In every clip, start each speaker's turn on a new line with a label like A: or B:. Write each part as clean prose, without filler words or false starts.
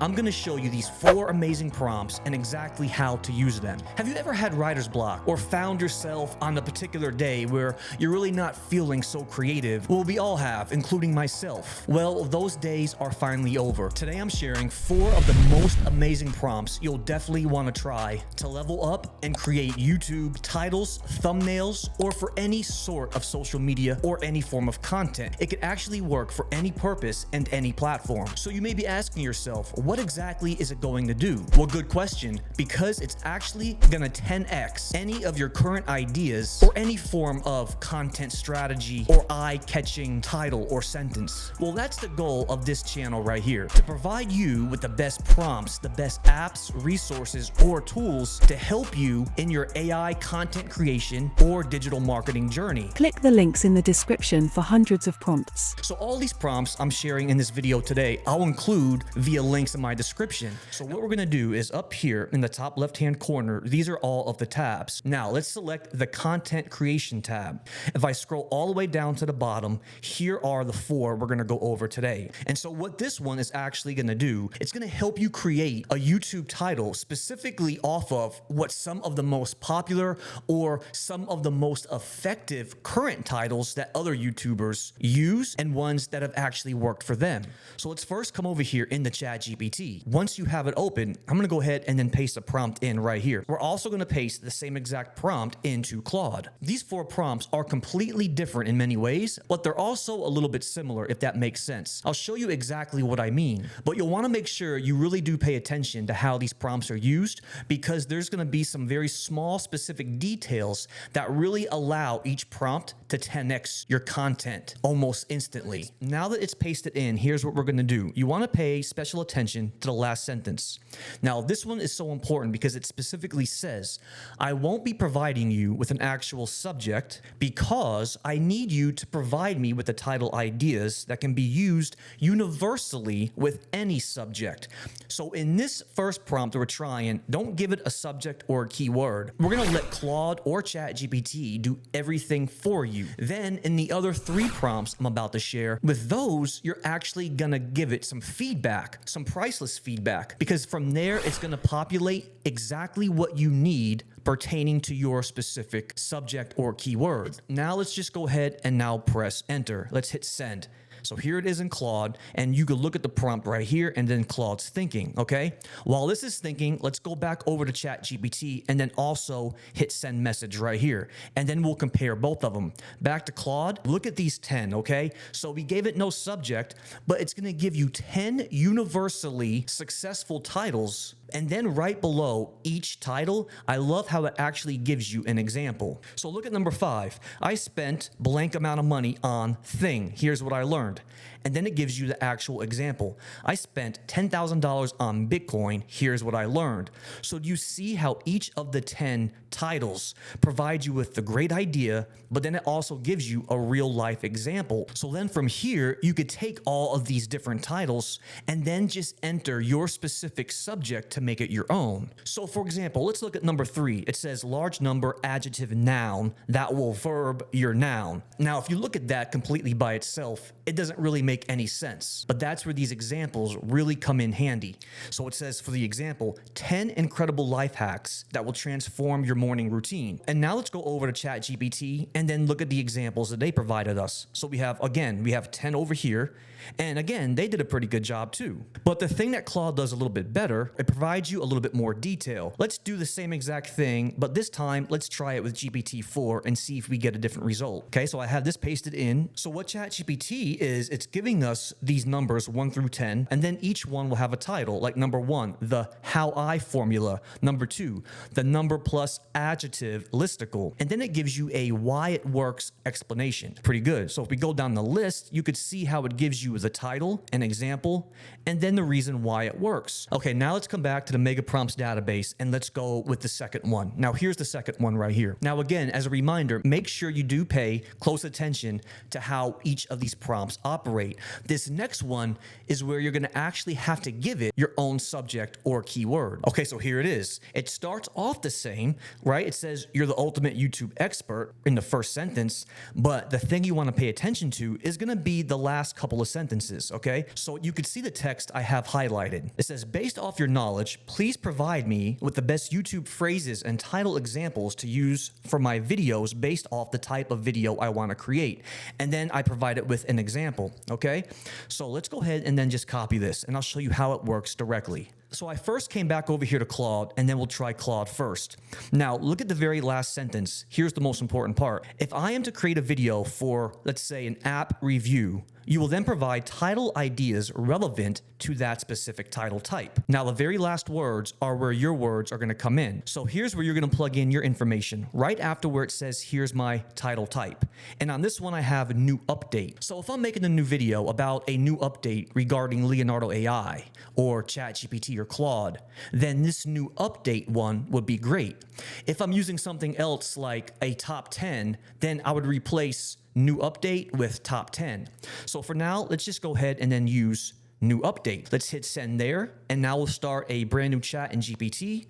A: I'm gonna show you these 4 amazing prompts and exactly how to use them. Have you ever had writer's block or found yourself on a particular day where you're really not feeling so creative? Well, we all have, including myself. Well, those days are finally over. Today I'm sharing 4 of the most amazing prompts you'll definitely want to try to level up and create YouTube titles, thumbnails, or for any sort of social media or any form of content. It could actually work for any purpose and any platform. So you may be asking yourself, what exactly is it going to do? Well, good question, because it's actually gonna 10x any of your current ideas or any form of content strategy or eye-catching title or sentence. Well, that's the goal of this channel right here, to provide you with the best prompts, the best apps, resources, or tools to help you in your AI content creation or digital marketing journey.
B: Click the links in the description for hundreds of prompts.
A: So all these prompts I'm sharing in this video today, I'll include via links in my description. So what we're gonna do is up here in the top left-hand corner, these are all of the tabs. Now let's select the content creation tab. If I scroll all the way down to the bottom, here are the 4 we're gonna go over today. And so what this one is actually gonna do, it's gonna help you create a YouTube title specifically off of what some of the most popular or some of the most effective current titles that other YouTubers use and ones that have actually worked for them. So let's first come over here in the ChatGPT. Once you have it open, I'm gonna go ahead and then paste a prompt in right here. We're also gonna paste the same exact prompt into Claude. These 4 prompts are completely different in many ways, but they're also a little bit similar, if that makes sense. I'll show you exactly what I mean, but you'll wanna make sure you really do pay attention to how these prompts are used, because there's gonna be some very small specific details that really allow each prompt to 10x your content almost instantly. Now that it's pasted in, here's what we're gonna do. You wanna pay special attention to the last sentence. Now, this one is so important because it specifically says, I won't be providing you with an actual subject because I need you to provide me with the title ideas that can be used universally with any subject. So in this first prompt that we're trying, don't give it a subject or a keyword. We're gonna let Claude or ChatGPT do everything for you. Then in the other 3 prompts I'm about to share, with those, you're actually gonna give it some feedback, some priceless feedback, because from there it's going to populate exactly what you need pertaining to your specific subject or keyword. Now let's just go ahead and now press enter. Let's hit send. So here it is in Claude, and you can look at the prompt right here and then Claude's thinking, okay? While this is thinking, let's go back over to ChatGPT and then also hit send message right here. And then we'll compare both of them. Back to Claude, look at these 10, okay? So we gave it no subject, but it's gonna give you 10 universally successful titles. And then right below each title, I love how it actually gives you an example. So look at number 5. I spent blank amount of money on thing. Here's what I learned. And then it gives you the actual example. I spent $10,000 on Bitcoin. Here's what I learned. So do you see how each of the 10 titles provide you with the great idea, but then it also gives you a real life example. So then from here, you could take all of these different titles and then just enter your specific subject to make it your own. So for example, let's look at number 3. It says large number adjective noun that will verb your noun. Now, if you look at that completely by itself, it doesn't really make any sense, but that's where these examples really come in handy. So it says for the example, 10 incredible life hacks that will transform your morning routine. And now let's go over to ChatGPT and then look at the examples that they provided us. So we have 10 over here. And again, they did a pretty good job too. But the thing that Claude does a little bit better, it provides you a little bit more detail. Let's do the same exact thing, but this time let's try it with GPT-4 and see if we get a different result. Okay, so I have this pasted in. So what ChatGPT is, it's giving us these numbers 1 through 10, and then each one will have a title, like number 1, the how I formula, number 2, the number plus adjective listicle, and then it gives you a why it works explanation. Pretty good. So if we go down the list, you could see how it gives you the title, an example, and then the reason why it works. Okay, now let's come back to the Mega Prompts database and let's go with the second one. Now here's the second one right here. Now again, as a reminder, make sure you do pay close attention to how each of these prompts prompts operate. This next one is where you're gonna actually have to give it your own subject or keyword. Okay, so here it is. It starts off the same, right? It says you're the ultimate YouTube expert in the first sentence, but the thing you wanna pay attention to is gonna be the last couple of sentences, okay? So you could see the text I have highlighted. It says, based off your knowledge, please provide me with the best YouTube phrases and title examples to use for my videos based off the type of video I want to create. And then I provide it with an example, okay? So let's go ahead and then just copy this and I'll show you how it works directly. So I first came back over here to Claude, and then we'll try Claude first. Now, look at the very last sentence. Here's the most important part. If I am to create a video for, let's say, an app review, you will then provide title ideas relevant to that specific title type. Now, the very last words are where your words are going to come in. So here's where you're going to plug in your information right after where it says, here's my title type. And on this one, I have a new update. So if I'm making a new video about a new update regarding Leonardo AI or ChatGPT or Claude, then this new update one would be great. If I'm using something else like a top 10, then I would replace new update with top 10. So for now, let's just go ahead and then use new update. Let's hit send there. And now we'll start a brand new chat in GPT.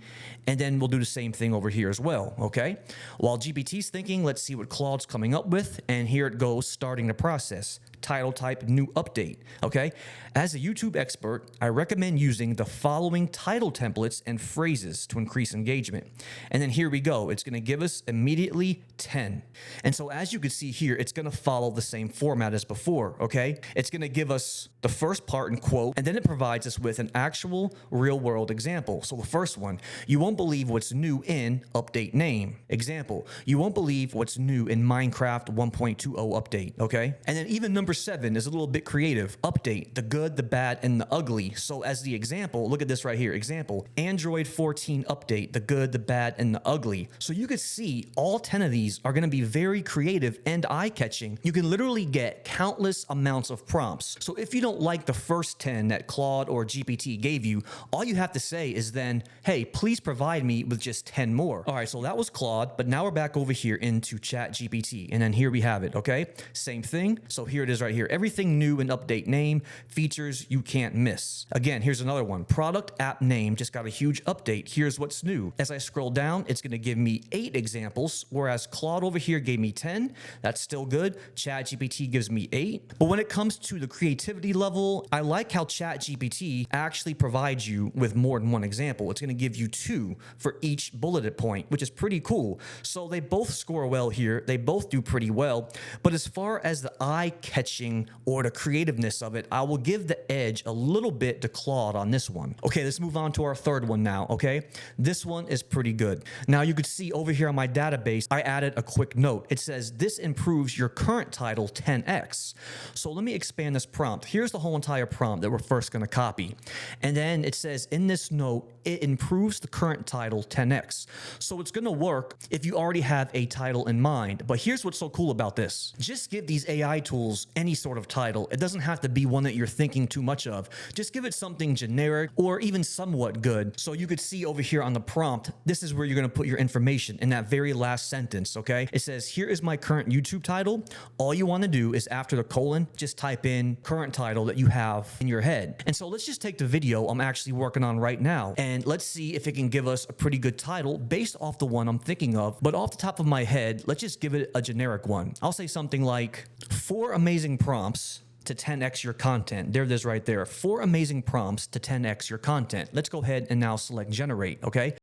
A: And then we'll do the same thing over here as well. Okay. While GPT's thinking, let's see what Claude's coming up with. And here it goes, starting the process. Title type new update. Okay. As a YouTube expert, I recommend using the following title templates and phrases to increase engagement. And then here we go. It's going to give us immediately 10. And so as you can see here, it's going to follow the same format as before. Okay. It's going to give us the first part in quote, and then it provides us with an actual real world example. So the first one, you won't believe what's new in update name. Example, you won't believe what's new in Minecraft 1.20 update. Okay. And then even number 7 is a little bit creative. Update, the good, the bad, and the ugly. So as the example, look at this right here. Example, Android 14 update, the good, the bad, and the ugly. So you could see all 10 of these are going to be very creative and eye-catching. You can literally get countless amounts of prompts. So if you don't like the first 10 that Claude or GPT gave you, all you have to say is then, hey, please provide me with just 10 more. All right, so that was Claude, but now we're back over here into ChatGPT, and then here we have it, okay? Same thing. So here it is right here. Everything new in update name, features you can't miss. Again, here's another one. Product app name just got a huge update. Here's what's new. As I scroll down, it's going to give me 8 examples, whereas Claude over here gave me 10. That's still good. ChatGPT gives me 8. But when it comes to the creativity level, I like how ChatGPT actually provides you with more than one example. It's going to give you 2 for each bulleted point, which is pretty cool. So they both score well here. They both do pretty well. But as far as the eye-catching or the creativeness of it, I will give the edge a little bit to Claude on this one. Okay, let's move on to our third one now, okay? This one is pretty good. Now you could see over here on my database, I added a quick note. It says, this improves your current title 10x. So let me expand this prompt. Here's the whole entire prompt that we're first gonna copy. And then it says in this note, it improves the current title 10x. So it's gonna work if you already have a title in mind. But here's what's so cool about this. Just give these AI tools any sort of title. It doesn't have to be one that you're thinking too much of. Just give it something generic or even somewhat good. So you could see over here on the prompt, this is where you're gonna put your information in that very last sentence, okay? It says, here is my current YouTube title. All you wanna do is after the colon, just type in current title that you have in your head. And so let's just take the video I'm actually working on right now, and let's see if it can give us a pretty good title based off the one I'm thinking of. But off the top of my head, let's just give it a generic one. I'll say something like 4 amazing prompts to 10x your content. There it is right there. 4 amazing prompts to 10x your content. Let's go ahead and now select generate, okay?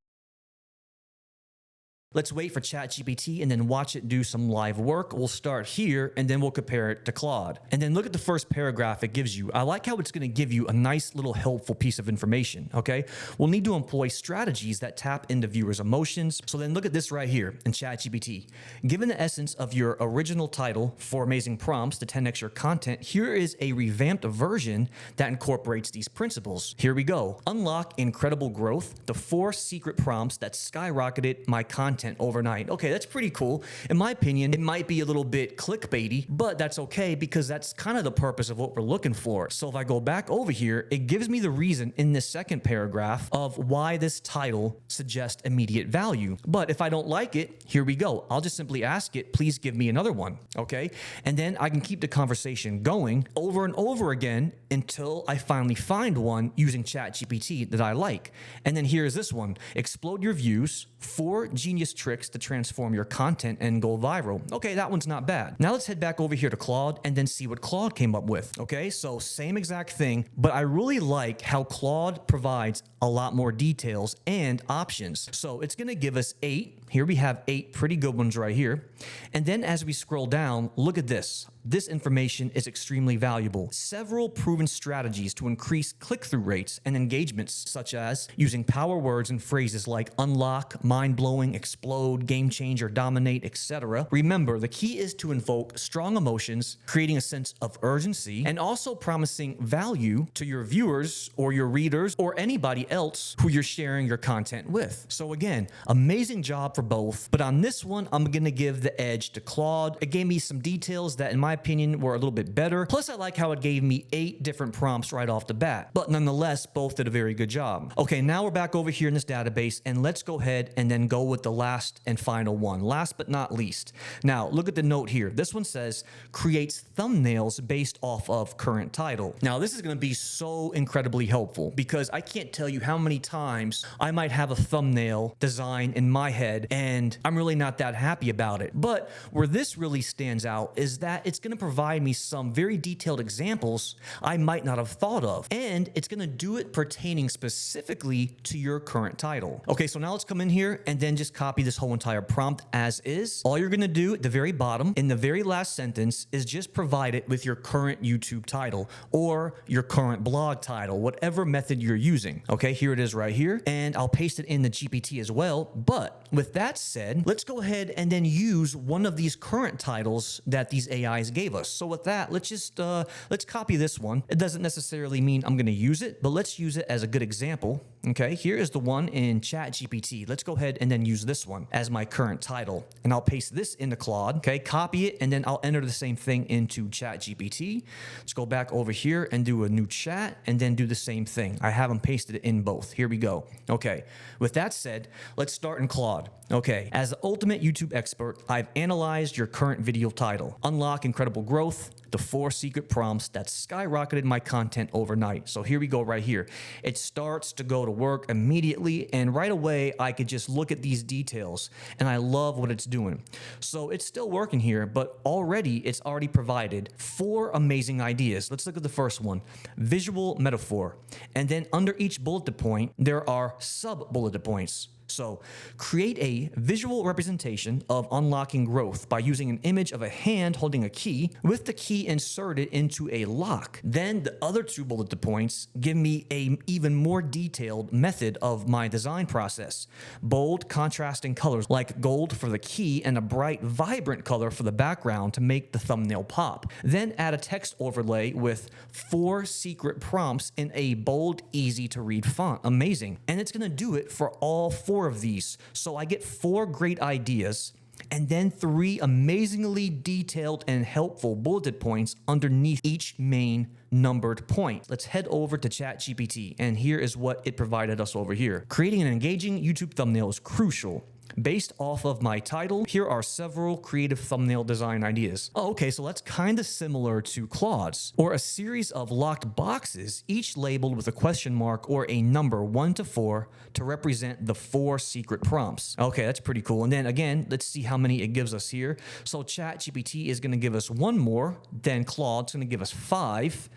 A: Let's wait for ChatGPT and then watch it do some live work. We'll start here and then we'll compare it to Claude. And then look at the first paragraph it gives you. I like how it's going to give you a nice little helpful piece of information, okay? We'll need to employ strategies that tap into viewers' emotions. So then look at this right here in ChatGPT. Given the essence of your original title, 4 amazing prompts to 10x your content, here is a revamped version that incorporates these principles. Here we go. Unlock incredible growth, the 4 secret prompts that skyrocketed my content content overnight. Okay, that's pretty cool. In my opinion, it might be a little bit clickbaity, but that's okay because that's kind of the purpose of what we're looking for. So if I go back over here, it gives me the reason in this second paragraph of why this title suggests immediate value. But if I don't like it, here we go. I'll just simply ask it, please give me another one, okay? And then I can keep the conversation going over and over again until I finally find one using ChatGPT that I like. And then here's this one: explode your views, 4 genius tricks to transform your content and go viral. Okay, that one's not bad. Now let's head back over here to Claude and then see what Claude came up with. Okay, so same exact thing, but I really like how Claude provides a lot more details and options. So it's gonna give us 8. Here we have 8 pretty good ones right here. And then as we scroll down, look at this. This information is extremely valuable. Several proven strategies to increase click-through rates and engagements, such as using power words and phrases like unlock, mind-blowing, explode, game changer, dominate, etc. Remember, the key is to invoke strong emotions, creating a sense of urgency, and also promising value to your viewers or your readers or anybody else who you're sharing your content with. So again, amazing job for both, but on this one, I'm gonna give the edge to Claude. It gave me some details that in my opinion were a little bit better. Plus, I like how it gave me 8 different prompts right off the bat. But nonetheless, both did a very good job. Okay, now we're back over here in this database, and let's go ahead and then go with the last and final one. Last but not least. Now, look at the note here. This one says, creates thumbnails based off of current title. Now, this is gonna be so incredibly helpful because I can't tell you how many times I might have a thumbnail design in my head and I'm really not that happy about it. But where this really stands out is that it's gonna provide me some very detailed examples I might not have thought of, and it's gonna do it pertaining specifically to your current title. Okay, so now let's come in here and then just copy this whole entire prompt as is. All you're gonna do at the very bottom, in the very last sentence, is just provide it with your current YouTube title or your current blog title, whatever method you're using. Okay, here it is right here, and I'll paste it in the GPT as well. But with that said, let's go ahead and then use one of these current titles that these AIs gave us. So with that, let's copy this one. It doesn't necessarily mean I'm going to use it, but let's use it as a good example. Okay, here is the one in ChatGPT. Let's go ahead and then use this one as my current title, and I'll paste this into Claude. Okay, copy it, and then I'll enter the same thing into ChatGPT. Let's go back over here and do a new chat, and then do the same thing. I have them pasted in both. Here we go. Okay, with that said, let's start in Claude. Okay, as the ultimate YouTube expert, I've analyzed your current video title. Unlock incredible growth, the 4 secret prompts that skyrocketed my content overnight. So here we go right here. It starts to go to work immediately, and right away I could just look at these details and I love what it's doing. So it's still working here, but it's already provided 4 amazing ideas. Let's look at the first one, visual metaphor. And then under each bullet point, there are sub bullet points. So create a visual representation of unlocking growth by using an image of a hand holding a key with the key inserted into a lock. Then the other 2 bullet points give me a even more detailed method of my design process. Bold contrasting colors like gold for the key and a bright vibrant color for the background to make the thumbnail pop. Then add a text overlay with 4 secret prompts in a bold, easy to read font. Amazing. And it's gonna do it for all 4 of these. So I get 4 great ideas and then 3 amazingly detailed and helpful bulleted points underneath each main numbered point. Let's head over to ChatGPT, and here is what it provided us over here. Creating an engaging YouTube thumbnail is crucial. Based off of my title, here are several creative thumbnail design ideas. Oh, okay, so that's kind of similar to Claude's, or a series of locked boxes, each labeled with a question mark or a number 1 to 4 to represent the 4 secret prompts. Okay, that's pretty cool. And then again, let's see how many it gives us here. So ChatGPT is going to give us 1 more, then Claude's going to give us 5.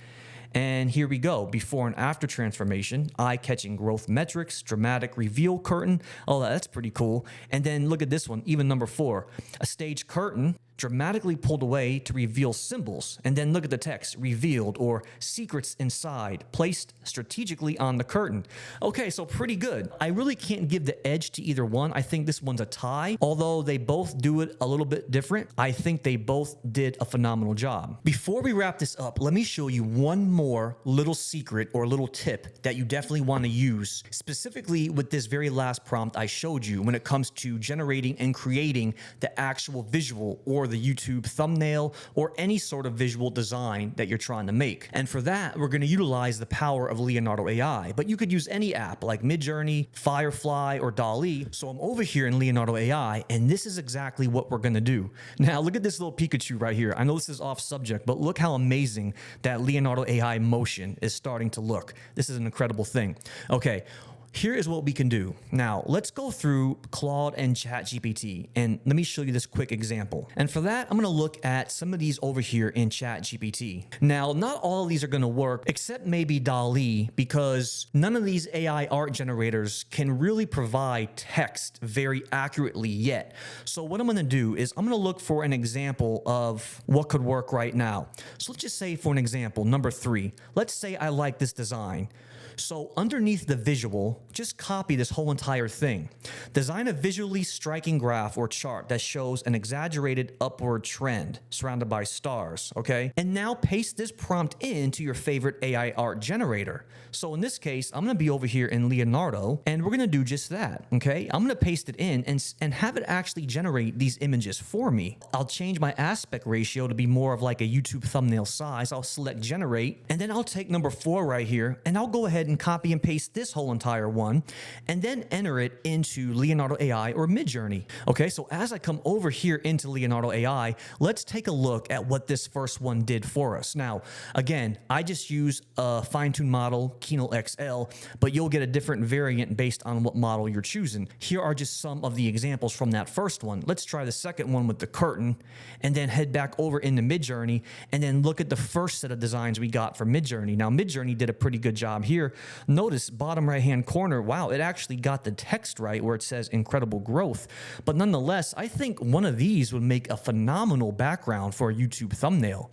A: And here we go. Before and after transformation, eye-catching growth metrics, dramatic reveal curtain. Oh, that's pretty cool. And then look at this one, even number 4, a stage curtain dramatically pulled away to reveal symbols. And then look at the text, revealed, or secrets inside, placed strategically on the curtain. Okay, so pretty good. I really can't give the edge to either one. I think this one's a tie. Although they both do it a little bit different, I think they both did a phenomenal job. Before we wrap this up, let me show you one more little secret or little tip that you definitely want to use, specifically with this very last prompt I showed you when it comes to generating and creating the actual visual or the YouTube thumbnail or any sort of visual design that you're trying to make. And for that, we're going to utilize the power of Leonardo AI, but you could use any app like Midjourney, Firefly, or DALL-E. So I'm over here in Leonardo AI, and this is exactly what we're going to do. Now, look at this little Pikachu right here. I know this is off subject, but look how amazing that Leonardo AI motion is starting to look. This is an incredible thing. Okay. Here is what we can do. Now, let's go through Claude and ChatGPT, and let me show you this quick example. And for that, I'm going to look at some of these over here in ChatGPT. Now, not all of these are going to work, except maybe DALL-E, because none of these AI art generators can really provide text very accurately yet. So what I'm going to do is I'm going to look for an example of what could work right now. So let's just say, for an example, number 3. Let's say I like this design. So underneath the visual, just copy this whole entire thing. Design a visually striking graph or chart that shows an exaggerated upward trend surrounded by stars, okay? And now paste this prompt into your favorite AI art generator. So in this case, I'm gonna be over here in Leonardo, and we're gonna do just that, okay? I'm gonna paste it in and have it actually generate these images for me. I'll change my aspect ratio to be more of like a YouTube thumbnail size. I'll select generate, and then I'll take number 4 right here, and I'll go ahead and copy and paste this whole entire one, and then enter it into Leonardo AI or Midjourney. Okay, so as I come over here into Leonardo AI, let's take a look at what this first one did for us. Now, again, I just use a fine-tuned model, Kino XL, but you'll get a different variant based on what model you're choosing. Here are just some of the examples from that first one. Let's try the second one with the curtain, and then head back over into Midjourney, and then look at the first set of designs we got for Midjourney. Now, Midjourney did a pretty good job here. Notice bottom right hand corner, wow, it actually got the text right where it says incredible growth. But nonetheless, I think one of these would make a phenomenal background for a YouTube thumbnail.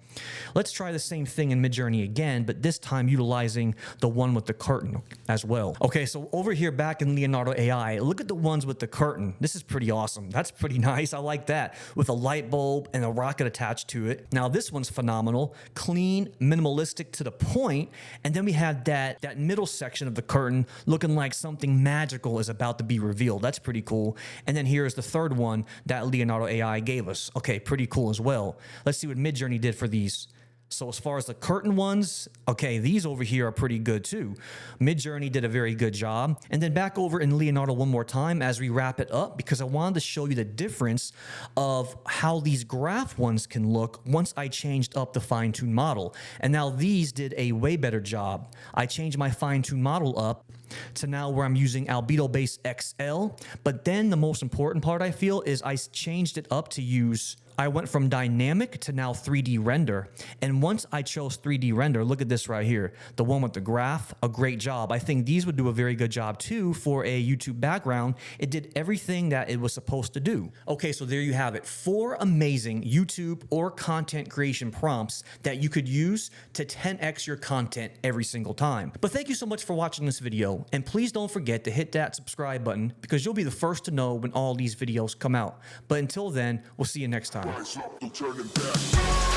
A: Let's try the same thing in Midjourney again, but this time utilizing the one with the curtain as well. Okay, so over here back in Leonardo AI, look at the ones with the curtain. This is pretty awesome. That's pretty nice. I like that, with a light bulb and a rocket attached to it. Now this one's phenomenal, clean, minimalistic to the point, and then we have that middle section of the curtain looking like something magical is about to be revealed. That's pretty cool. And then here's the third one that Leonardo AI gave us. Okay, pretty cool as well. Let's see what Midjourney did for these. So as far as the curtain ones, okay, these over here are pretty good too. Midjourney did a very good job. And then back over in Leonardo one more time as we wrap it up, because I wanted to show you the difference of how these graph ones can look once I changed up the fine-tuned model. And now these did a way better job. I changed my fine-tuned model up to now where I'm using Albedo Base XL. But then the most important part I feel is I changed it up to use, I went from dynamic to now 3D render. And once I chose 3D render, look at this right here, the one with the graph, a great job. I think these would do a very good job too for a YouTube background. It did everything that it was supposed to do. Okay, so there you have it. 4 amazing YouTube or content creation prompts that you could use to 10x your content every single time. But thank you so much for watching this video. And please don't forget to hit that subscribe button, because you'll be the first to know when all these videos come out. But until then, we'll see you next time.
C: Rise up, don't turn it back.